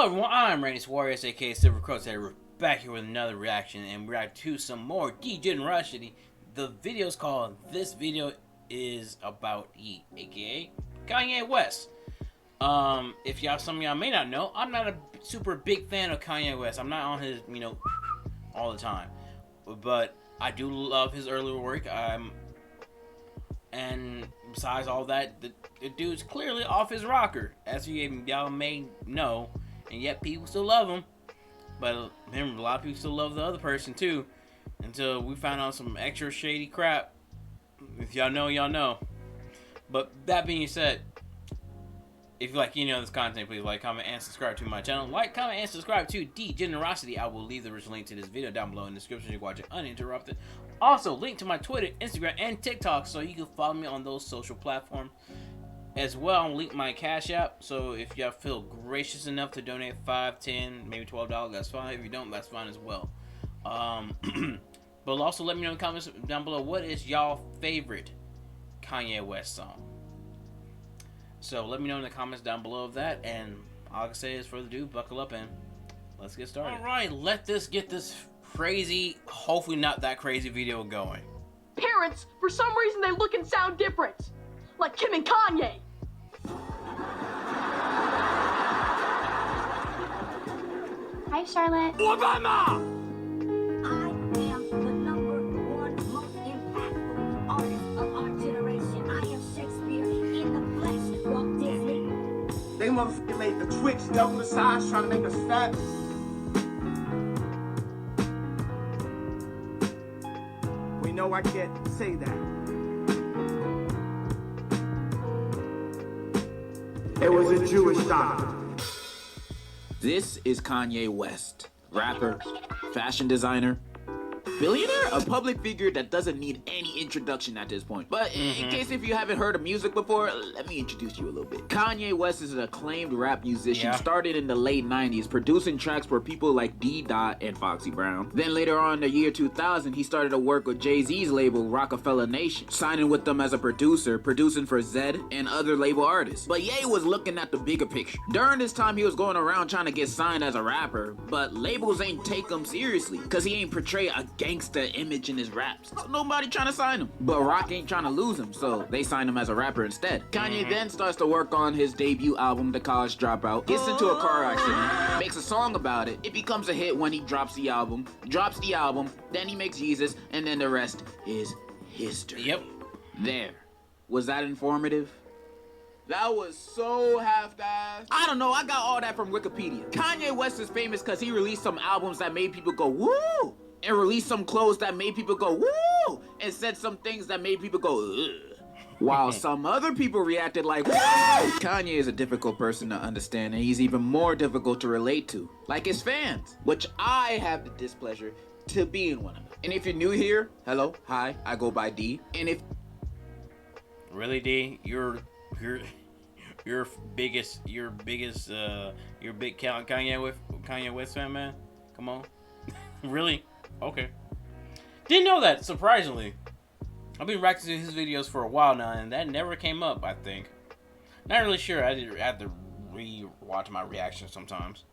Hello everyone, I'm Randy's Warriors, aka Silva. We're back here with another reaction, and we're reacting to some more Degenerocity. The video's called This Video Is About E, aka Kanye West. If some of y'all may not know, I'm not a super big fan of Kanye West. I'm not on his, all the time. But I do love his earlier work. And besides all that, the dude's clearly off his rocker, as y'all may know. And yet people still love him. But remember, a lot of people still love the other person too. Until we found out some extra shady crap. If y'all know, y'all know. But that being said, if you like this content, please like, comment, and subscribe to my channel. Like, comment, and subscribe to Degenerocity. I will leave the original link to this video down below in the description so you can watch it uninterrupted. Also, link to my Twitter, Instagram, and TikTok so you can follow me on those social platforms. As well, I'll link my Cashapp, so if y'all feel gracious enough to donate $5, $10, maybe $12, that's fine. If you don't, that's fine as well. But also let me know in the comments down below, what is y'all favorite Kanye West song? So let me know in the comments down below of that, and all I can say is, for the dude, buckle up and let's get started. Alright, get this crazy, hopefully not that crazy video going. Parents, for some reason they look and sound different. Like Kim and Kanye. Hi, Charlotte. Obama! I am the #1 most impactful artist of our generation. I am Shakespeare in the flesh, Walt Disney. They motherfucking made the Twix double the size, trying to make us fat. We know I can't say that. It was a Jewish doctor. This is Kanye West, rapper, fashion designer, billionaire, a public figure that doesn't need any introduction at this point. But in case if you haven't heard of music before, let me introduce you a little bit. Kanye West is an acclaimed rap musician, started in the late 90s, producing tracks for people like D. Dot and Foxy Brown. Then later on in the year 2000, he started to work with Jay-Z's label, Rockefeller Nation, signing with them as a producer, producing for Zedd and other label artists. But Ye was looking at the bigger picture. During this time, he was going around trying to get signed as a rapper, but labels ain't take him seriously, because he ain't portray a gangster image in his raps. So nobody trying to sign him. But Rock ain't trying to lose him, so they sign him as a rapper instead. Kanye then starts to work on his debut album, The College Dropout, gets into a car accident, makes a song about it. It becomes a hit when he drops the album, then he makes Jesus, and then the rest is history. Yep. There. Was that informative? That was so half-assed. I don't know, I got all that from Wikipedia. Kanye West is famous because he released some albums that made people go, woo! And released some clothes that made people go, woo! And said some things that made people go, ugh. While some other people reacted like, woo! Kanye is a difficult person to understand, and he's even more difficult to relate to. Like his fans, which I have the displeasure to being one of them. And if you're new here, hello, hi, I go by D. And if... Really, D? You're big Kanye West fan, man? Come on. Really? Okay. Didn't know that, surprisingly. I've been reacting to his videos for a while now, and that never came up, I think. Not really sure. I have to re-watch my reactions sometimes.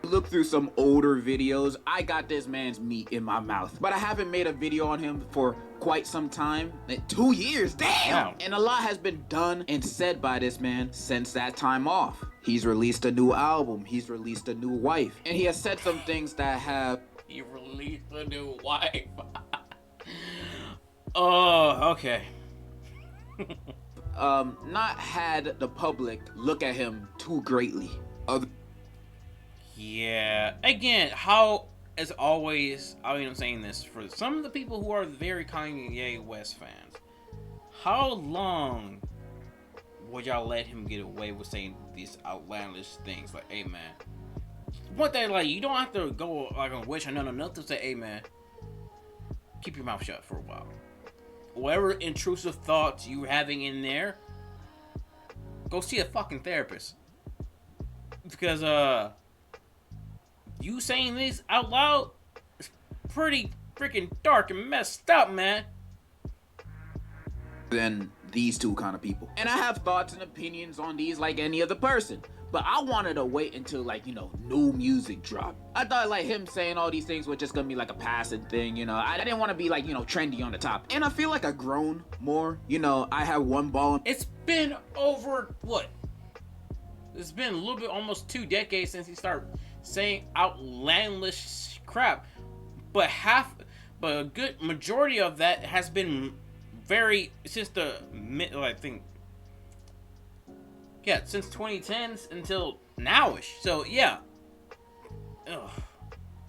Look through some older videos, I got this man's meat in my mouth. But I haven't made a video on him for quite some time. 2 years, damn! Wow. And a lot has been done and said by this man since that time off. He's released a new album, he's released a new wife, and he has said some things that have... He released a new wife. Oh, okay. Not had the public look at him too greatly. Yeah, again, how, as always, I'm saying this, for some of the people who are very Kanye West fans, how long would y'all let him get away with saying these outlandish things? Like, hey man, one thing, like, you don't have to go like on wish or nothing to say, hey man, keep your mouth shut for a while. Whatever intrusive thoughts you're having in there, go see a fucking therapist. Because, you saying this out loud is pretty freaking dark and messed up, man. Than these two kind of people. And I have thoughts and opinions on these like any other person. but I wanted to wait until, like, you know, new music dropped. I thought, like, him saying all these things was just gonna be like a passing thing, you know. I didn't want to be, like, you know, trendy on the top. And I feel like I've grown more. You know, I have one ball. It's been over, what? It's been a little bit, almost 2 decades since he started saying outlandish crap. But a good majority of that has been since the I think, yeah, since 2010s until nowish. So yeah. Ugh.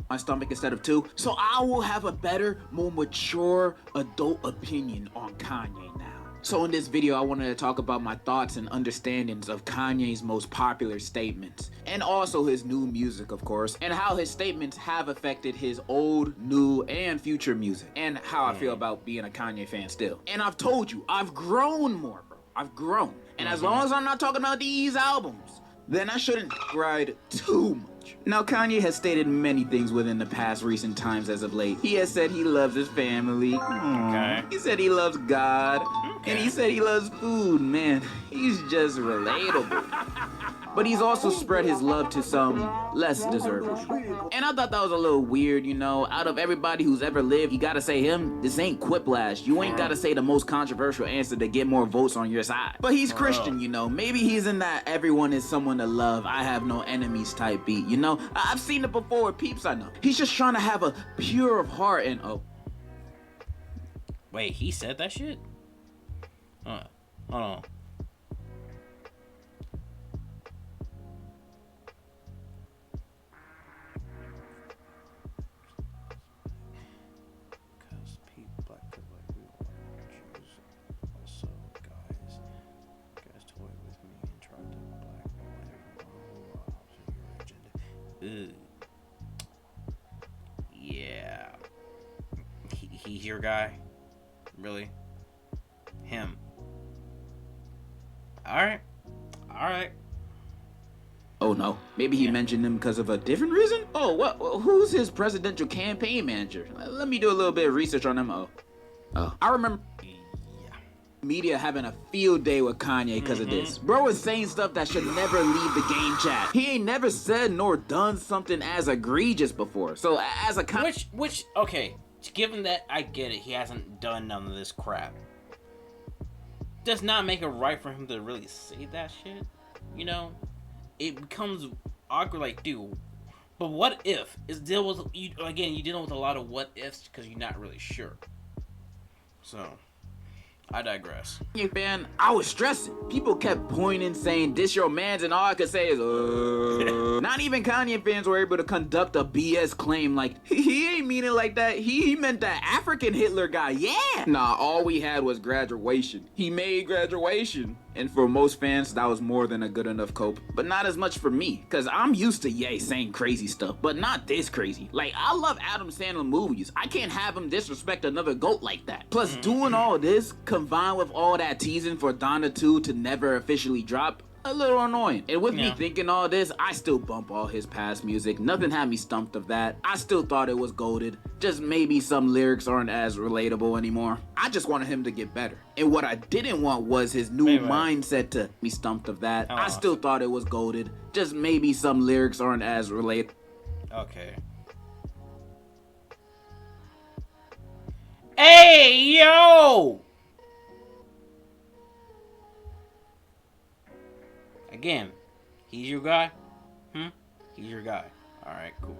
My stomach instead of 2, so I will have a better, more mature adult opinion on Kanye now. So in this video, I wanted to talk about my thoughts and understandings of Kanye's most popular statements, and also his new music, of course, and how his statements have affected his old, new, and future music, and how I feel about being a Kanye fan still. And I've told you, I've grown more, bro. I've grown. And as long as I'm not talking about these albums, then I shouldn't ride too much. Now, Kanye has stated many things within the past recent times as of late. He has said he loves his family. Okay. He said he loves God. And he said he loves food, man. He's just relatable. But he's also spread his love to some less deserving. And I thought that was a little weird, you know. Out of everybody who's ever lived, you gotta say him. This ain't Quiplash. You ain't gotta say the most controversial answer to get more votes on your side. But he's Christian, you know. Maybe he's in that everyone is someone to love, I have no enemies type beat, you know. I've seen it before with peeps I know. He's just trying to have a pure of heart and Wait, he said that shit? Hold on. Yeah. He's your guy? Really? Him. Alright. oh no, maybe he mentioned him because of a different reason? Oh, what? Who's his presidential campaign manager? Let me do a little bit of research on him. Oh, I remember media having a field day with Kanye because of this. Bro is saying stuff that should never leave the game chat. He ain't never said nor done something as egregious before. So as a which okay, given that I get it, he hasn't done none of this crap. Does not make it right for him to really say that shit. You know, it becomes awkward. Like, dude, but what if? You're dealing with a lot of what ifs because you're not really sure. So. I digress. Fan, I was stressing. People kept pointing, saying, this your mans, and all I could say is, Not even Kanye fans were able to conduct a BS claim like, he ain't mean it like that. He meant that African Hitler guy, yeah. Nah, all we had was graduation. He made graduation. And for most fans, that was more than a good enough cope. But not as much for me, because I'm used to Ye saying crazy stuff, but not this crazy. Like, I love Adam Sandler movies. I can't have him disrespect another GOAT like that. Plus, doing all this, combined with all that teasing for Donna 2 to never officially drop, a little annoying. And with me thinking all this, I still bump all his past music. Nothing had me stumped of that. I still thought it was goated. Just maybe some lyrics aren't as relatable anymore. I just wanted him to get better. And what I didn't want was his new mindset to be stumped of that. I still thought it was goated. Just maybe some lyrics aren't as relatable. Okay. Hey, yo! Again, he's your guy? He's your guy. Alright, cool.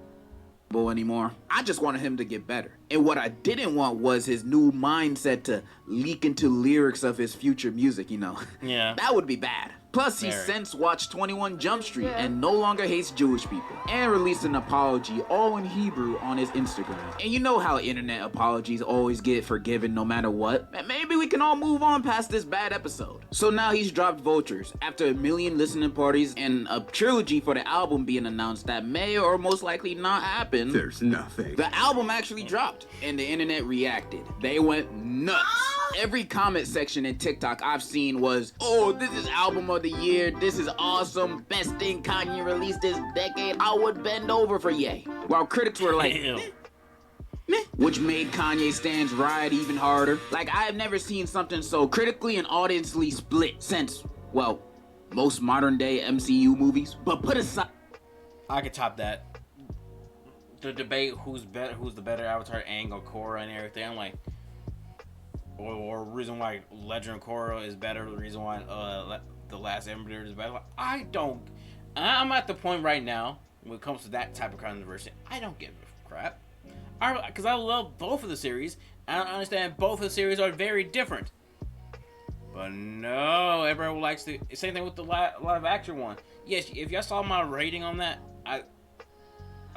Anymore. I just wanted him to get better. And what I didn't want was his new mindset to leak into lyrics of his future music, you know. Yeah. That would be bad. Plus, he since watched 21 Jump Street and no longer hates Jewish people. And released an apology, all in Hebrew, on his Instagram. And you know how internet apologies always get forgiven no matter what? Maybe we can all move on past this bad episode. So now he's dropped Vultures, after 1 million listening parties and a trilogy for the album being announced that may or most likely not happen. There's nothing. The album actually dropped, and the internet reacted. They went nuts. Every comment section in TikTok I've seen was, oh, this is album of the year, this is awesome, best thing Kanye released this decade, I would bend over for Ye. While critics were like, meh, which made Kanye stands riot even harder. Like, I have never seen something so critically and audiensely split since, well, most modern day MCU movies. But put aside, I could top that. The debate who's the better Avatar, Aang or Korra and everything. I'm like, or reason why Legend of Korra is better. The reason why the Last Airbender is better. I'm at the point right now when it comes to that type of controversy. I don't give a crap. Because I love both of the series. I understand both of the series are very different. But no, everyone likes the same thing with the live action one. Yes, if y'all saw my rating on that, I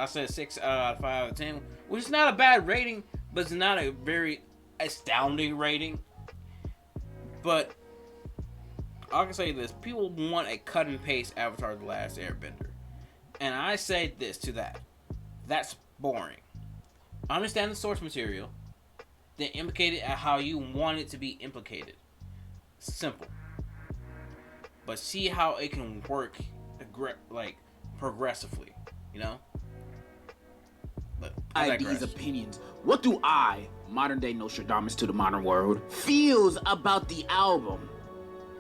said 6 out of 5 out of 10, which is not a bad rating, but it's not a very astounding rating. But I can say this: people want a cut and paste Avatar: The Last Airbender, and I say this to that: that's boring. Understand the source material, then implicate it at how you want it to be implicated. Simple. But see how it can work, like progressively, you know. But these opinions, what do I, modern day Nostradamus to the modern world, feels about the album?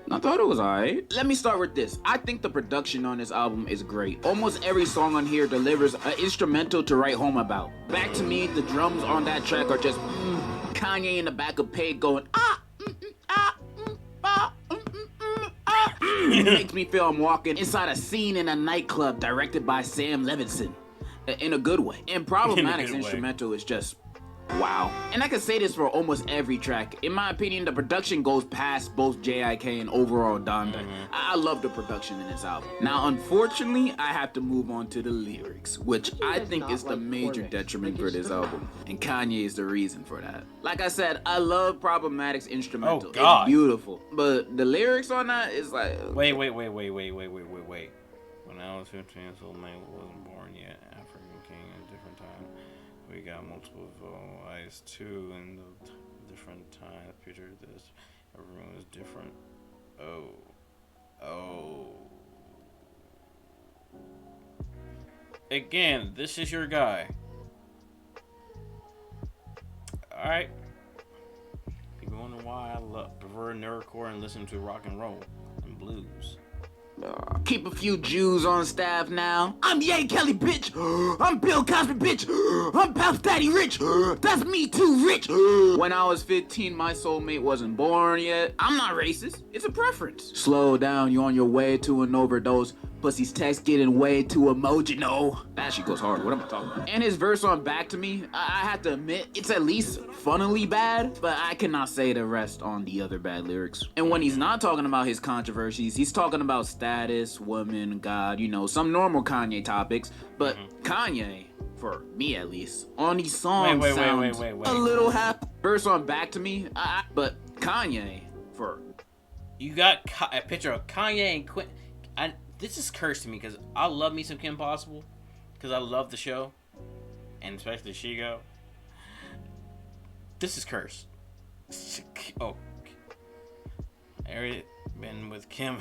I thought it was alright. Let me start with this. I think the production on this album is great. Almost every song on here delivers an instrumental to write home about. Back to Me, the drums on that track are just Kanye in the back of Peg going makes me feel I'm walking inside a scene in a nightclub directed by Sam Levinson. In a good way. And Problematic's instrumental is just wow. And I can say this for almost every track. In my opinion, the production goes past both J.I.K. and overall Donda. I love the production in this album. Now, unfortunately, I have to move on to the lyrics, which I think is the major detriment for this album. And Kanye is the reason for that. Like I said, I love Problematic's instrumental. Oh, God. It's beautiful. But the lyrics on that is like... Wait. When I was 15, soulmate wasn't born yet. African king at a different time. We got multiple eyes too in the different times. Picture this. Everyone is different. Oh. Again, this is your guy. Alright. People wonder why I prefer nerdcore and listen to rock and roll and blues. Keep a few Jews on staff now. I'm Ye Kelly, bitch. I'm Bill Cosby, bitch. I'm Puff Daddy Rich. That's me too, rich. When I was 15, my soulmate wasn't born yet. I'm not racist. It's a preference. Slow down, you on your way to an overdose. Pussy's text getting way too emotional. That shit goes hard. What am I talking about? And his verse on Back to Me, I have to admit, it's at least funnily bad, but I cannot say the rest on the other bad lyrics. And when he's not talking about his controversies, he's talking about status, women, God, you know, some normal Kanye topics. But Kanye, for me at least, on these songs sounds a little half. Verse on Back to Me, but Kanye, for... You got a picture of Kanye and Quinn. This is cursed to me because I love me some Kim Possible because I love the show and especially Shigo. This is cursed. Oh, I've been with Kim.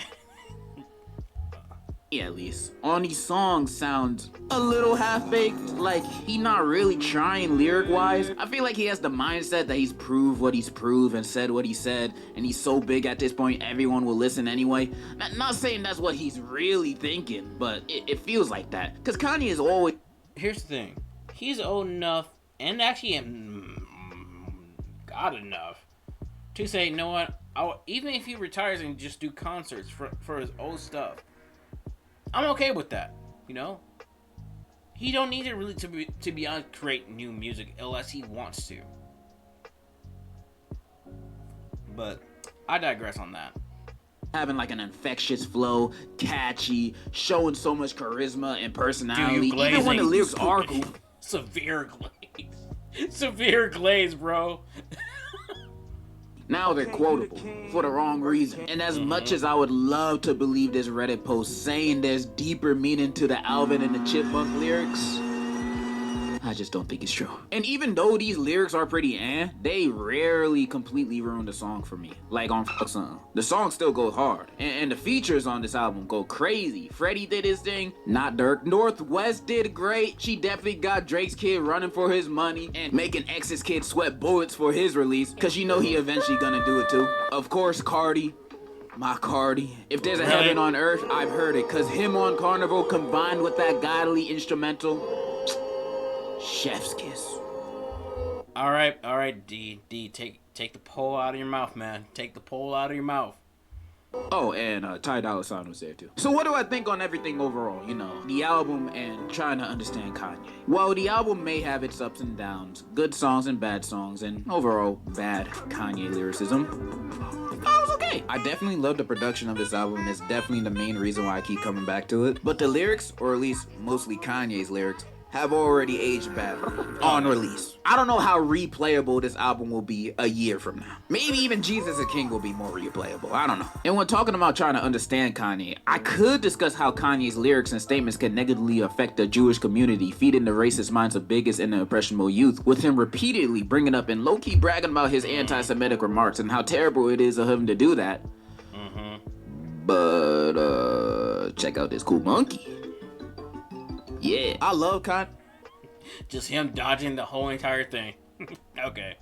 At least on these songs sounds a little half-baked, like he not really trying lyric-wise. I feel like he has the mindset that he's proved what he's proved and said what he said, and he's so big at this point everyone will listen anyway. Not saying that's what he's really thinking, but it feels like that, because Kanye is always... Here's the thing, he's old enough and actually got enough to say, you know what, even if he retires and just do concerts for his old stuff, I'm okay with that, you know? He don't need it really to be on create new music unless he wants to. But I digress on that. Having like an infectious flow, catchy, showing so much charisma and personality. Even when the lyrics are cool. Severe glaze. Severe glaze, bro. Now they're quotable for the wrong reason. And as much as I would love to believe this Reddit post saying there's deeper meaning to the Alvin and the Chipmunk lyrics, I just don't think it's true. And even though these lyrics are pretty they rarely completely ruin the song for me. Like on Fuck Something. The song still goes hard. And the features on this album go crazy. Freddie did his thing, not Dirk. Northwest did great. She definitely got Drake's kid running for his money and making X's kid sweat bullets for his release. Cause you know he eventually gonna do it too. Of course, Cardi. My Cardi. If there's a Really? heaven on earth, I've heard it. Cause him on Carnival combined with that godly instrumental, chef's kiss. All right, D, take the pole out of your mouth, man. Take the pole out of your mouth. Oh, and Ty Dolla $ign was there too. So what do I think on everything overall? You know, the album and trying to understand Kanye. Well, the album may have its ups and downs, good songs and bad songs, and overall bad Kanye lyricism. Oh, it was okay. I definitely love the production of this album. It's definitely the main reason why I keep coming back to it. But the lyrics, or at least mostly Kanye's lyrics, have already aged badly on release. I don't know how replayable this album will be a year from now. Maybe even Jesus is King will be more replayable. I don't know. And when talking about trying to understand Kanye, I could discuss how Kanye's lyrics and statements can negatively affect the Jewish community, feeding the racist minds of bigots and the impressionable youth, with him repeatedly bringing up and low-key bragging about his anti-Semitic remarks and how terrible it is of him to do that. But, check out this cool monkey. Yeah, I love Kanye. Just him dodging the whole entire thing. Okay.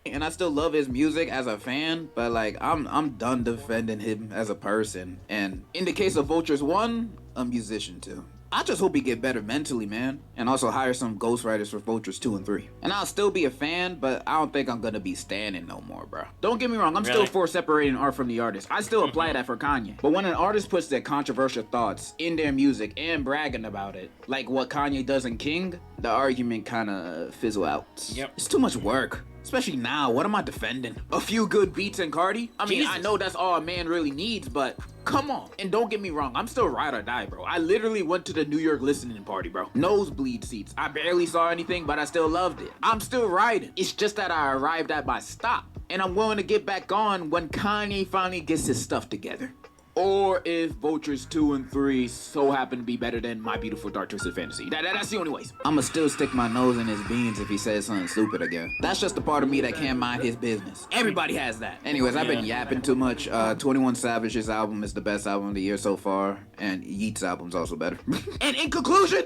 And I still love his music as a fan, but like I'm done defending him as a person. And in the case of Vultures 1, a musician too. I just hope he get better mentally, man. And also hire some ghostwriters for Vultures 2 and 3. And I'll still be a fan, but I don't think I'm gonna be standing no more, bro. Don't get me wrong, I'm still for separating art from the artist. I still apply that for Kanye. But when an artist puts their controversial thoughts in their music and bragging about it, like what Kanye does in King, the argument kinda fizzle out. Yep. It's too much work. Especially now, what am I defending? A few good beats and Cardi? I mean, I know that's all a man really needs, but come on. And don't get me wrong, I'm still ride or die, bro. I literally went to the New York listening party, bro. Nosebleed seats. I barely saw anything, but I still loved it. I'm still riding. It's just that I arrived at my stop. And I'm willing to get back on when Kanye finally gets his stuff together. Or if Vultures 2 and 3 so happen to be better than My Beautiful Dark Twisted Fantasy. That's the only ways. I'ma still stick my nose in his beans if he says something stupid again. That's just the part of me that can't mind his business. Everybody has that. Anyways, I've been yapping too much. 21 Savage's album is the best album of the year so far. And Yeat's album's also better. And in conclusion,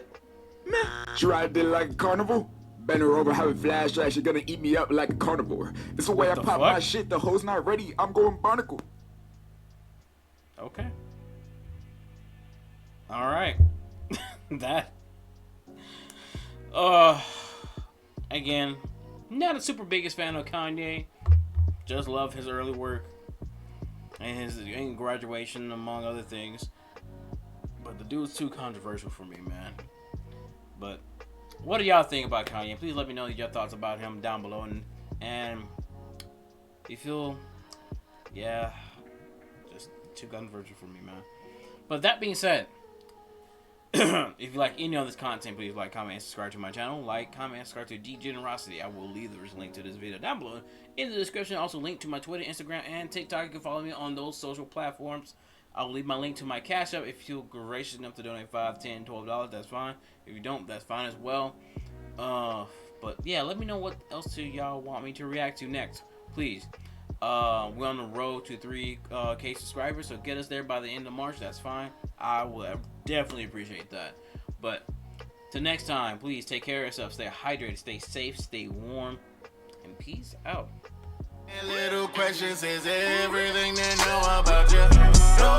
She ride it like a carnival. Bend her over, having flashbacks. You're gonna eat me up like a carnivore. It's the way I pop my shit. The hoe's not ready. I'm going barnacle. Okay. All right. That. Again, not a super biggest fan of Kanye. Just love his early work and his in Graduation, among other things. But the dude's too controversial for me, man. But what do y'all think about Kanye? Please let me know your thoughts about him down below. And you feel, yeah, just too controversial for me, man. But that being said, if you like any of this content, please like, comment, and subscribe to my channel. Like, comment, and subscribe to Degenerocity. I will leave the link to this video down below in the description. Also, link to my Twitter, Instagram, and TikTok. You can follow me on those social platforms. I'll leave my link to my Cashapp. If you feel gracious enough to donate $5, $10, $12, that's fine. If you don't, that's fine as well. But yeah, let me know what else do y'all want me to react to next, please. We're on the road to 3K subscribers, so get us there by the end of March. That's fine. I will definitely appreciate that. But till next time, please take care of yourself. Stay hydrated, stay safe, stay warm, and peace out. Little questions is everything they know about you. No,